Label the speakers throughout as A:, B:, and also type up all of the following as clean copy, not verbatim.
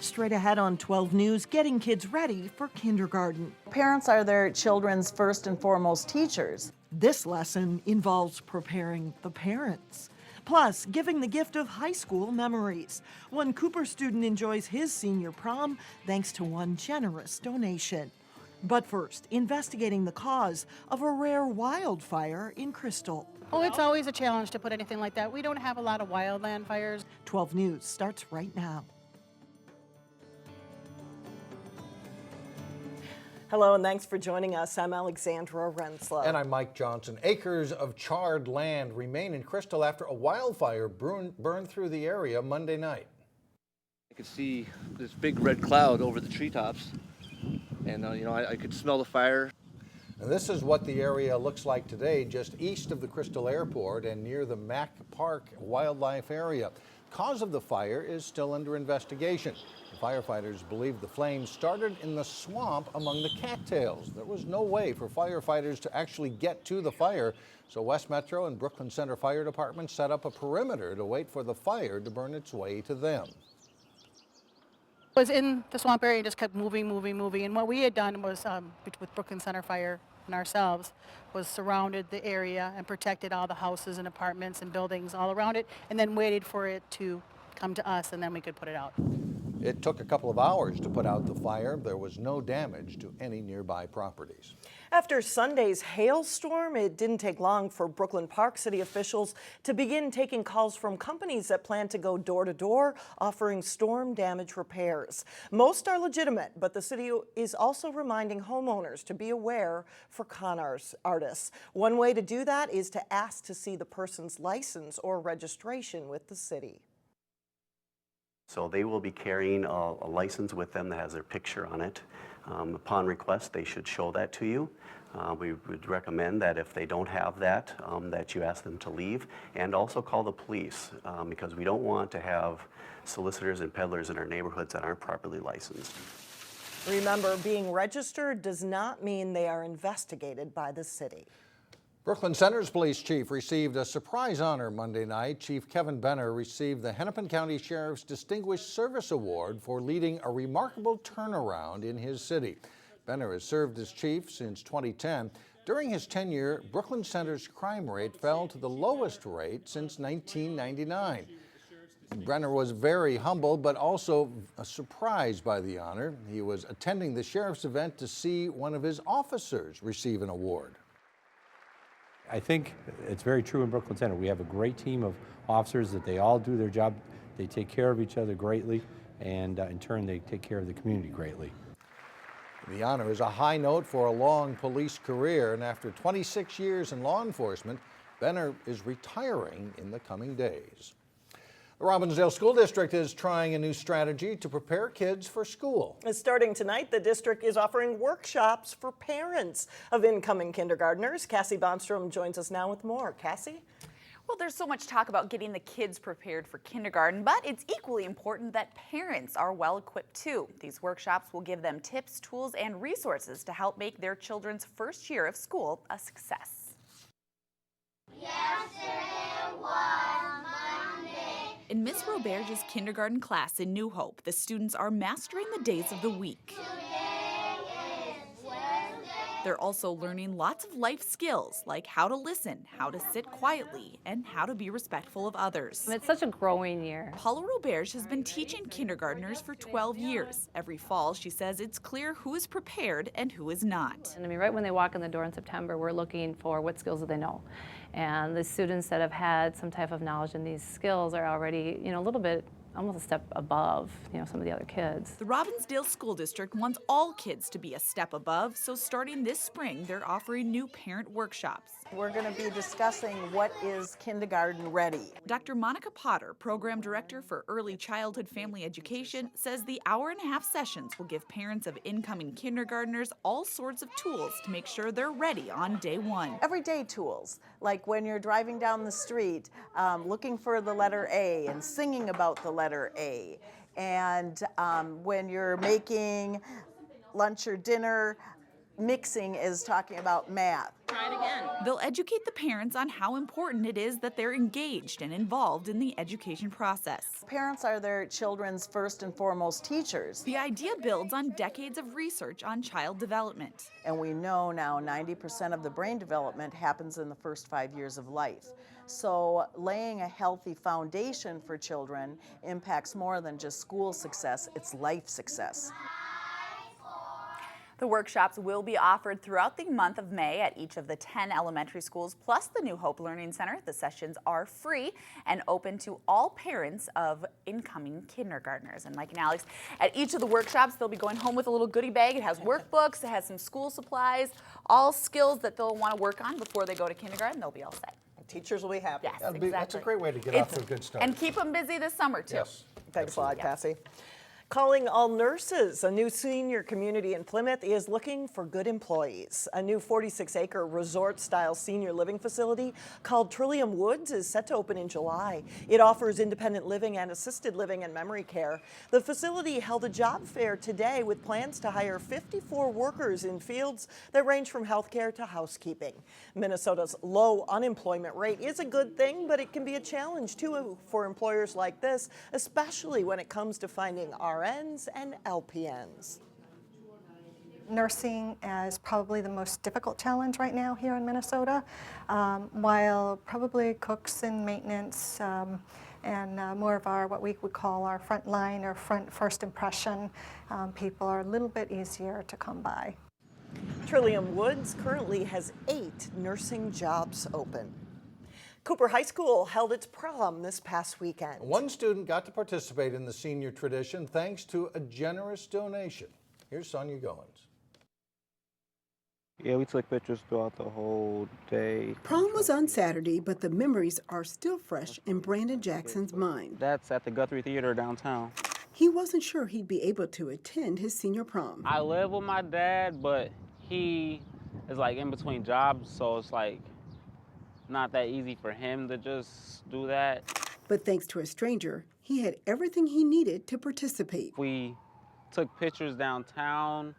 A: Straight ahead on 12 News, getting kids ready for kindergarten.
B: Parents are their children's first and foremost teachers.
A: This lesson involves preparing the parents. Plus, giving the gift of high school memories. One Cooper student enjoys his senior prom thanks to one generous donation. But first, investigating the cause of a rare wildfire in Crystal.
C: Oh, it's always a challenge to put anything like that. We don't have a lot of wildland fires.
A: 12 News starts right now. Hello, and thanks for joining us. I'm Alexandra Renslow.
D: And I'm Mike Johnson. Acres of charred land remain in Crystal after a wildfire burned through the area Monday night.
E: I could see this big red cloud over the treetops, and I could smell the fire.
D: And this is what the area looks like today, just east of the Crystal Airport and near the Mack Park Wildlife Area. Cause of the fire is still under investigation. The firefighters believe the flames started in the swamp among the cattails. There was no way for firefighters to actually get to the fire, so West Metro and Brooklyn Center Fire Department set up a perimeter to wait for the fire to burn its way to them.
C: Was in the swamp area and just kept moving. And what we had done was, with Brooklyn Center Fire and ourselves, was surrounded the area and protected all the houses and apartments and buildings all around it, and then waited for it to come to us, and then we could put it out.
D: It took a couple of hours to put out the fire. There was no damage to any nearby properties.
A: After Sunday's hailstorm, it didn't take long for Brooklyn Park City officials to begin taking calls from companies that plan to go door to door offering storm damage repairs. Most are legitimate, but the city is also reminding homeowners to be aware for con artists. One way to do that is to ask to see the person's license or registration with the city.
F: So they will be carrying a license with them that has their picture on it. Upon request, they should show that to you. We would recommend that if they don't have that, that you ask them to leave, and also call the police, because we don't want to have solicitors and peddlers in our neighborhoods that aren't properly licensed.
A: Remember, being registered does not mean they are investigated by the city.
D: Brooklyn Center's police chief received a surprise honor Monday night. Chief Kevin Benner received the Hennepin County Sheriff's Distinguished Service Award for leading a remarkable turnaround in his city. Benner has served as chief since 2010. During his tenure, Brooklyn Center's crime rate fell to the lowest rate since 1999. Benner was very humble, but also surprised by the honor. He was attending the sheriff's event to see one of his officers receive an award.
G: I think it's very true in Brooklyn Center. We have a great team of officers that they all do their job. They take care of each other greatly, and in turn, they take care of the community greatly.
D: The honor is a high note for a long police career, and after 26 years in law enforcement, Benner is retiring in the coming days. The Robbinsdale School District is trying a new strategy to prepare kids for school.
A: Starting tonight, the district is offering workshops for parents of incoming kindergartners. Cassie Bonstrom joins us now with more. Cassie?
H: Well, there's so much talk about getting the kids prepared for kindergarten, but it's equally important that parents are well equipped too. These workshops will give them tips, tools, and resources to help make their children's first year of school a success. Yesterday was Monday. In Miss Roberge's kindergarten class in New Hope, the students are mastering the days of the week. They're also learning lots of life skills, like how to listen, how to sit quietly, and how to be respectful of others.
I: It's such a growing year.
H: Paula Roberge has been teaching kindergartners for 12 years. Every fall, she says it's clear who is prepared and who is not.
I: And I mean, right when they walk in the door in September, we're looking for what skills do they know. And the students that have had some type of knowledge in these skills are already, a little bit almost a step above, some of the other kids.
H: The Robbinsdale School District wants all kids to be a step above, so starting this spring, they're offering new parent workshops.
B: We're going to be discussing what is kindergarten ready.
H: Dr. Monica Potter, Program Director for Early Childhood Family Education, says the hour-and-a-half sessions will give parents of incoming kindergartners all sorts of tools to make sure they're ready on day one.
B: Everyday tools, like when you're driving down the street, looking for the letter A and singing about the letter A. And when you're making lunch or dinner, Mixing is talking about math.
H: They'll educate the parents on how important it is that they're engaged and involved in the education process.
B: Parents are their children's first and foremost teachers.
H: The idea builds on decades of research on child development.
B: And we know now 90% of the brain development happens in the first 5 years of life. So laying a healthy foundation for children impacts more than just school success, it's life success.
H: The workshops will be offered throughout the month of May at each of the 10 elementary schools, plus the New Hope Learning Center. The sessions are free and open to all parents of incoming kindergartners. And Mike and Alex, at each of the workshops, they'll be going home with a little goodie bag. It has workbooks, it has some school supplies, all skills that they'll want to work on before they go to kindergarten. They'll be all set.
A: Teachers will be happy.
H: Yes,
D: That's
H: exactly.
D: a great way to get off to a good start.
H: And keep them busy this summer, too.
D: Yes.
A: Thanks a lot, Cassie. Calling all nurses, a new senior community in Plymouth is looking for good employees. A new 46-acre resort-style senior living facility called Trillium Woods is set to open in July. It offers independent living and assisted living and memory care. The facility held a job fair today with plans to hire 54 workers in fields that range from healthcare to housekeeping. Minnesota's low unemployment rate is a good thing, but it can be a challenge too for employers like this, especially when it comes to finding RNs and LPNs.
J: Nursing is probably the most difficult challenge right now here in Minnesota, while probably cooks and maintenance and more of our what we would call our front line or first impression people are a little bit easier to come by.
A: Trillium Woods currently has 8 nursing jobs open. Cooper High School held its prom this past weekend.
D: One student got to participate in the senior tradition thanks to a generous donation. Here's Sonia Goins.
K: Yeah, we took pictures throughout the whole day.
L: Prom was on Saturday, but the memories are still fresh in Brandon Jackson's mind.
K: That's at the Guthrie Theater downtown.
L: He wasn't sure he'd be able to attend his senior prom.
K: I live with my dad, but he is like in between jobs, so it's like not that easy for him to just do that.
L: But thanks to a stranger, he had everything he needed to participate.
K: We took pictures downtown,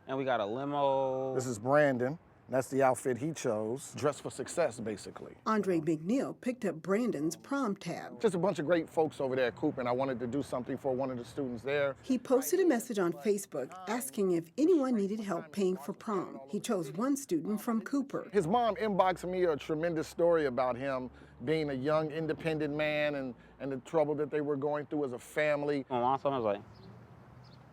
K: and we got a limo.
M: This is Brandon. That's the outfit he chose. Dressed for success, basically.
L: Andre McNeil picked up Brandon's prom tab.
M: Just a bunch of great folks over there at Cooper, and I wanted to do something for one of the students there.
L: He posted a message on Facebook asking if anyone needed help paying for prom. He chose one student from Cooper.
M: His mom inboxed me a tremendous story about him being a young, independent man and the trouble that they were going through as a family.
K: My mom told me, I was like,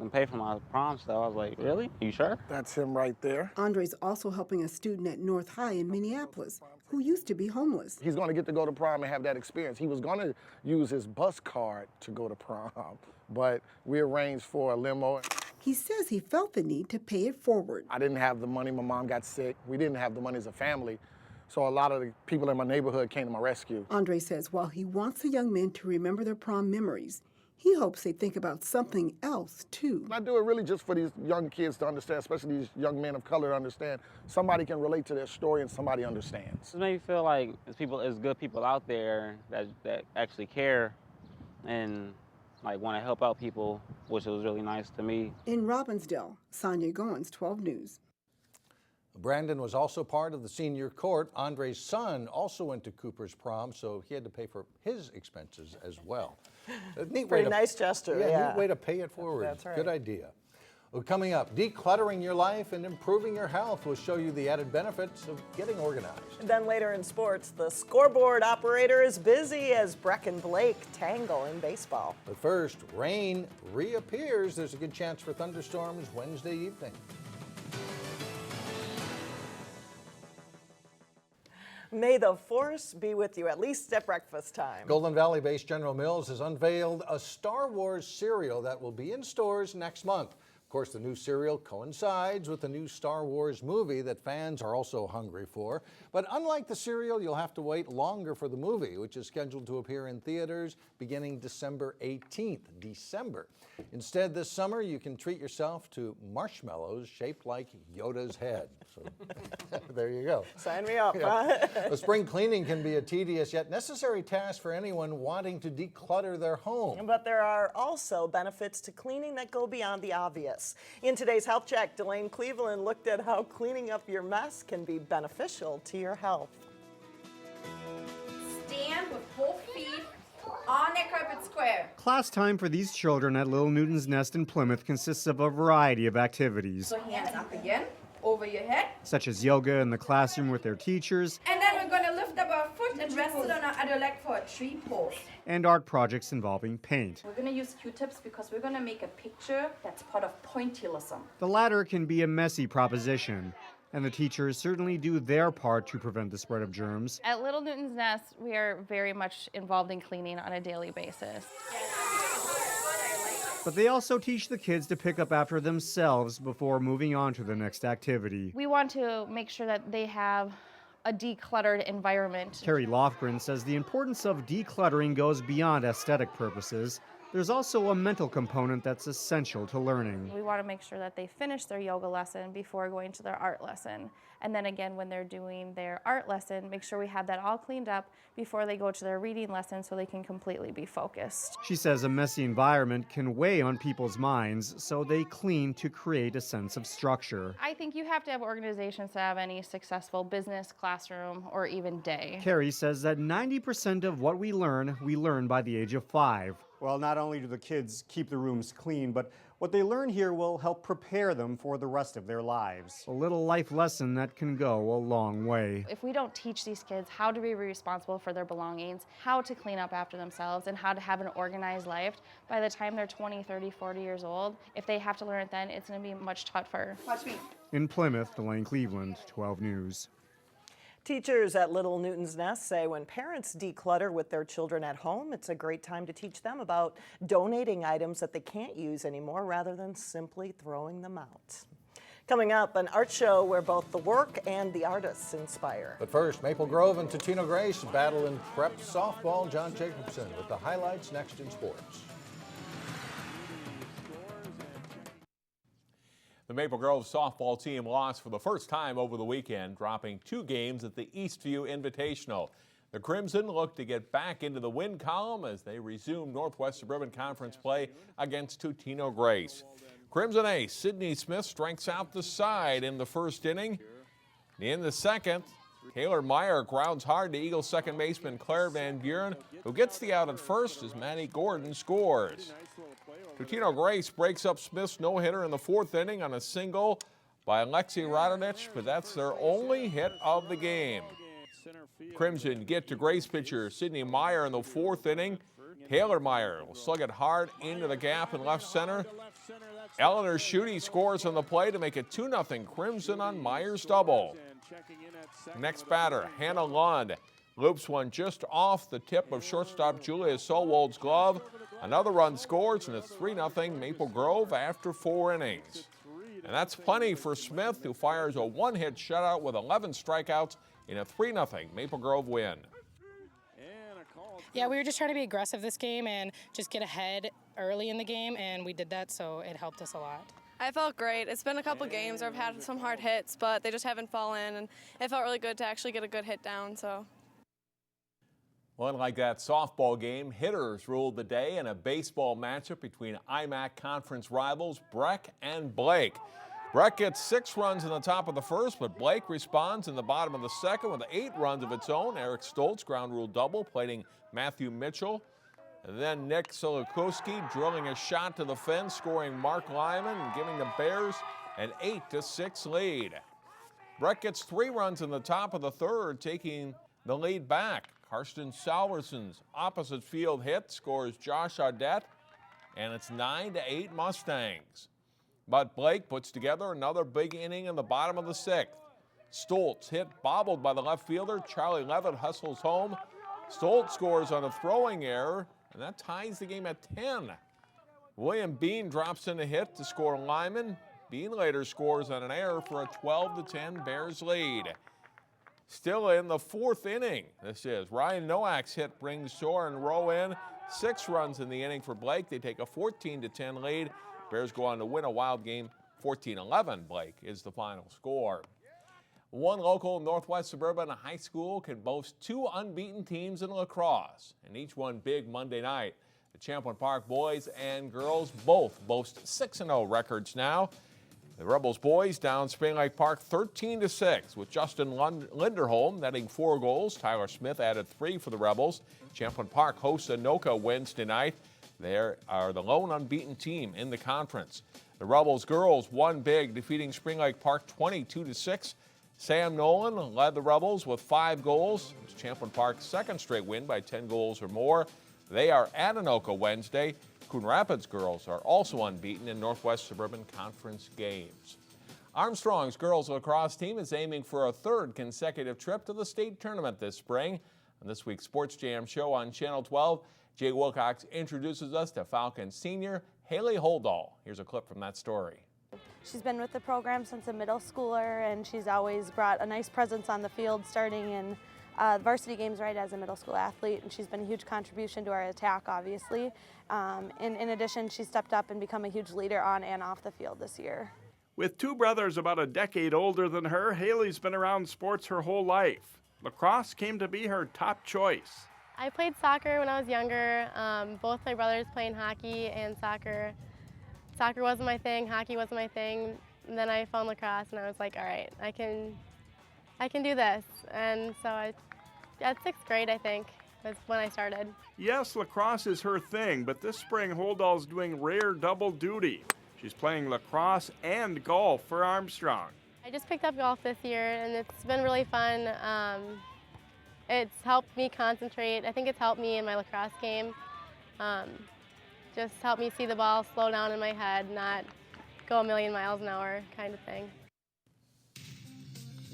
K: I'm pay for my prom stuff. I was like, really? You sure?
M: That's him right there.
L: Andre's also helping a student at North High in Minneapolis who used to be homeless.
M: He's going to get to go to prom and have that experience. He was going to use his bus card to go to prom, but we arranged for a limo.
L: He says he felt the need to pay it forward.
M: I didn't have the money. My mom got sick. We didn't have the money as a family. So a lot of the people in my neighborhood came to my rescue.
L: Andre says while he wants the young men to remember their prom memories, he hopes they think about something else, too.
M: I do it really just for these young kids to understand, especially these young men of color to understand. Somebody can relate to their story and somebody understands.
K: It made me feel like there's good people out there that actually care and like want to help out people, which was really nice to me.
L: In Robbinsdale, Sonia Goins, 12 News.
D: Brandon was also part of the senior court. Andre's son also went to Cooper's prom, so he had to pay for his expenses as well.
A: Pretty nice gesture.
D: Yeah, neat way to pay it forward.
A: That's right.
D: Good idea. Well, coming up, decluttering your life and improving your health will show you the added benefits of getting organized.
A: Then later in sports, the scoreboard operator is busy as Breck and Blake tangle in baseball.
D: But first, rain reappears. There's a good chance for thunderstorms Wednesday evening.
A: May the force be with you, at least at breakfast time.
D: Golden Valley-based General Mills has unveiled a Star Wars cereal that will be in stores next month. Of course, the new cereal coincides with the new Star Wars movie that fans are also hungry for. But unlike the cereal, you'll have to wait longer for the movie, which is scheduled to appear in theaters beginning December 18th. Instead, this summer, you can treat yourself to marshmallows shaped like Yoda's head. So there you go.
A: Sign me up.
D: Yeah. Well, spring cleaning can be a tedious yet necessary task for anyone wanting to declutter their home.
A: But there are also benefits to cleaning that go beyond the obvious. tips. In today's Health Check, Delane Cleveland looked at how cleaning up your mess can be beneficial to your health.
N: Stand with both feet on a carpet square.
O: Class time for these children at Little Newton's Nest in Plymouth consists of a variety of activities,
N: So hands up again, over your head.
O: such as yoga in the classroom with their teachers,
N: And then we're going to lift up our foot and rest it on our other leg for a tree pose.
O: and art projects involving paint.
N: We're going to use Q-tips because we're going to make a picture that's part of pointillism.
O: The latter can be a messy proposition, and the teachers certainly do their part to prevent the spread of germs.
P: At Little Newton's Nest, we are very much involved in cleaning on a daily basis.
O: But they also teach the kids to pick up after themselves before moving on to the next activity.
P: We want to make sure that they have a decluttered environment.
O: Carrie Lofgren says the importance of decluttering goes beyond aesthetic purposes. There's also a mental component that's essential to learning.
P: We want to make sure that they finish their yoga lesson before going to their art lesson. And then again, when they're doing their art lesson, make sure we have that all cleaned up before they go to their reading lesson so they can completely be focused.
O: She says a messy environment can weigh on people's minds, so they clean to create a sense of structure.
P: I think you have to have organizations to have any successful business, classroom, or even day.
O: Carrie says that 90% of what we learn by the age of 5.
Q: Well, not only do the kids keep the rooms clean, but what they learn here will help prepare them for the rest of their lives.
O: A little life lesson that can go a long way.
P: If we don't teach these kids how to be responsible for their belongings, how to clean up after themselves, and how to have an organized life, by the time they're 20, 30, 40 years old, if they have to learn it then, it's going to be much tougher.
N: Watch me.
O: In Plymouth, Delane Cleveland, 12 News.
A: Teachers at Little Newton's Nest say when parents declutter with their children at home, it's a great time to teach them about donating items that they can't use anymore rather than simply throwing them out. Coming up, an art show where both the work and the artists inspire.
D: But first, Maple Grove and Totino-Grace battle in prep softball. John Jacobson with the highlights next in sports.
R: The Maple Grove softball team lost for the first time over the weekend, dropping 2 games at the Eastview Invitational. The Crimson look to get back into the win column as they resume Northwest Suburban Conference play against Totino-Grace. Crimson ace Sydney Smith strikes out the side in the first inning. In the second, Taylor Meyer grounds hard to Eagles second baseman Claire Van Buren, who gets the out at first as Maddie Gordon scores. Totino-Grace breaks up Smith's no-hitter in the fourth inning on a single by Alexei Radonich, but that's their only hit of the game. Crimson get to Grace pitcher Sydney Meyer in the fourth inning. Taylor Meyer will slug it hard into the gap in left center. Eleanor Schutte scores on the play to make it 2-0 Crimson on Meyer's double. Next batter, Hannah Lund, loops one just off the tip of shortstop Julia Solwold's glove. Another run scores, and it's 3-0 Maple Grove after 4 innings. And that's plenty for Smith, who fires a one-hit shutout with 11 strikeouts in a 3-0 Maple Grove win.
S: Yeah, we were just trying to be aggressive this game and just get ahead early in the game, and we did that, so it helped us a lot.
T: I felt great. It's been a couple games where I've had some hard hits, but they just haven't fallen, and it felt really good to actually get a good hit down. So.
R: Well, unlike that softball game, hitters ruled the day in a baseball matchup between IMAC conference rivals Breck and Blake. Breck gets 6 runs in the top of the first, but Blake responds in the bottom of the second with 8 runs of its own. Eric Stoltz ground rule double, plating Matthew Mitchell. And then Nick Silikowski drilling a shot to the fence, scoring Mark Lyman and giving the Bears an 8-6 lead. Breck gets 3 runs in the top of the third, taking the lead back. Karsten Salverson's opposite field hit scores Josh Audette, and it's 9-8 Mustangs. But Blake puts together another big inning in the bottom of the 6th. Stoltz hit bobbled by the left fielder. Charlie Levitt hustles home. Stoltz scores on a throwing error, and that ties the game at 10. William Bean drops in a hit to score Lyman. Bean later scores on an error for a 12-10 Bears lead. Still in the 4th inning, this is. Ryan Nowak's hit brings Soren Rowe in. 6 runs in the inning for Blake. They take a 14-10 lead. Bears go on to win a wild game, 14-11. Blake is the final score. One local Northwest Suburban high school can boast 2 unbeaten teams in lacrosse, and each won big Monday night. The Champlain Park boys and girls both boast 6-0 records now. The Rebels boys down Spring Lake Park 13-6 with Justin Linderholm netting 4 goals. Tyler Smith added 3 for the Rebels. Champlain Park hosts Anoka Wednesday night. They are the lone unbeaten team in the conference. The Rebels girls won big, defeating Spring Lake Park 22-6. Sam Nolan led the Rebels with 5 goals. It was Champlain Park's second straight win by 10 goals or more. They are at Anoka Wednesday. Coon Rapids girls are also unbeaten in Northwest Suburban Conference games. Armstrong's girls lacrosse team is aiming for a 3rd consecutive trip to the state tournament this spring. On this week's Sports Jam show on Channel 12, Jay Wilcox introduces us to Falcon senior Hayley Holdahl. Here's a clip from that story.
U: She's been with the program since a middle schooler, and she's always brought a nice presence on the field, starting in varsity games right as a middle school athlete, and she's been a huge contribution to our attack, obviously. In addition, she stepped up and become a huge leader on and off the field this year.
V: With 2 brothers about a decade older than her, Hayley's been around sports her whole life. Lacrosse came to be her top choice.
W: I played soccer when I was younger. Both my brothers playing hockey and soccer. Soccer wasn't my thing, hockey wasn't my thing. And then I found lacrosse and I was like, all right, I can do this. And so at 6th grade, I think, was when I started.
V: Yes, lacrosse is her thing, but this spring Holdahl's doing rare double duty. She's playing lacrosse and golf for Armstrong.
W: I just picked up golf this year and it's been really fun. It's helped me concentrate. I think it's helped me in my lacrosse game. Just helped me see the ball slow down in my head, not go a million miles an hour kind of thing.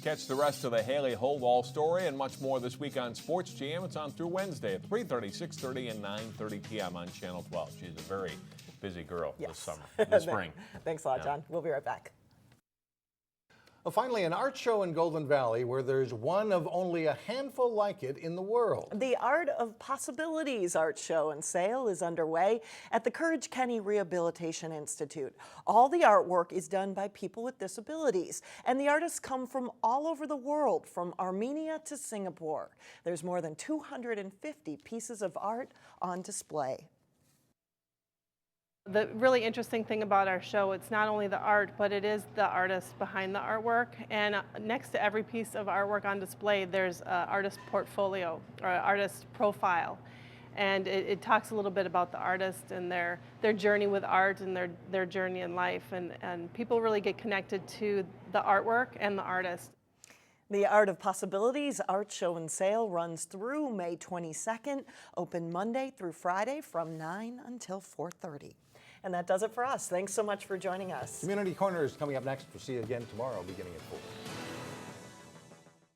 R: Catch the rest of the Hayley Holdahl story and much more this week on Sports Jam. It's on through Wednesday at 3:30, 6:30, and 9:30 p.m. on Channel 12. She's a very busy girl this summer, this spring.
A: Thanks a lot, John. We'll be right back.
D: Finally, an art show in Golden Valley where there's one of only a handful like it in the world.
A: The Art of Possibilities art show and sale is underway at the Courage Kenny Rehabilitation Institute. All the artwork is done by people with disabilities, and the artists come from all over the world, from Armenia to Singapore. There's more than 250 pieces of art on display.
X: The really interesting thing about our show, it's not only the art, but it is the artist behind the artwork. And next to every piece of artwork on display, there's an artist portfolio or an artist profile. And it talks a little bit about the artist and their journey with art and their journey in life. And people really get connected to the artwork and the artist.
A: The Art of Possibilities art show and sale runs through May 22nd, open Monday through Friday from 9 until 4:30. And that does it for us. Thanks so much for joining us.
D: Community Corner is coming up next. We'll see you again tomorrow beginning at 4.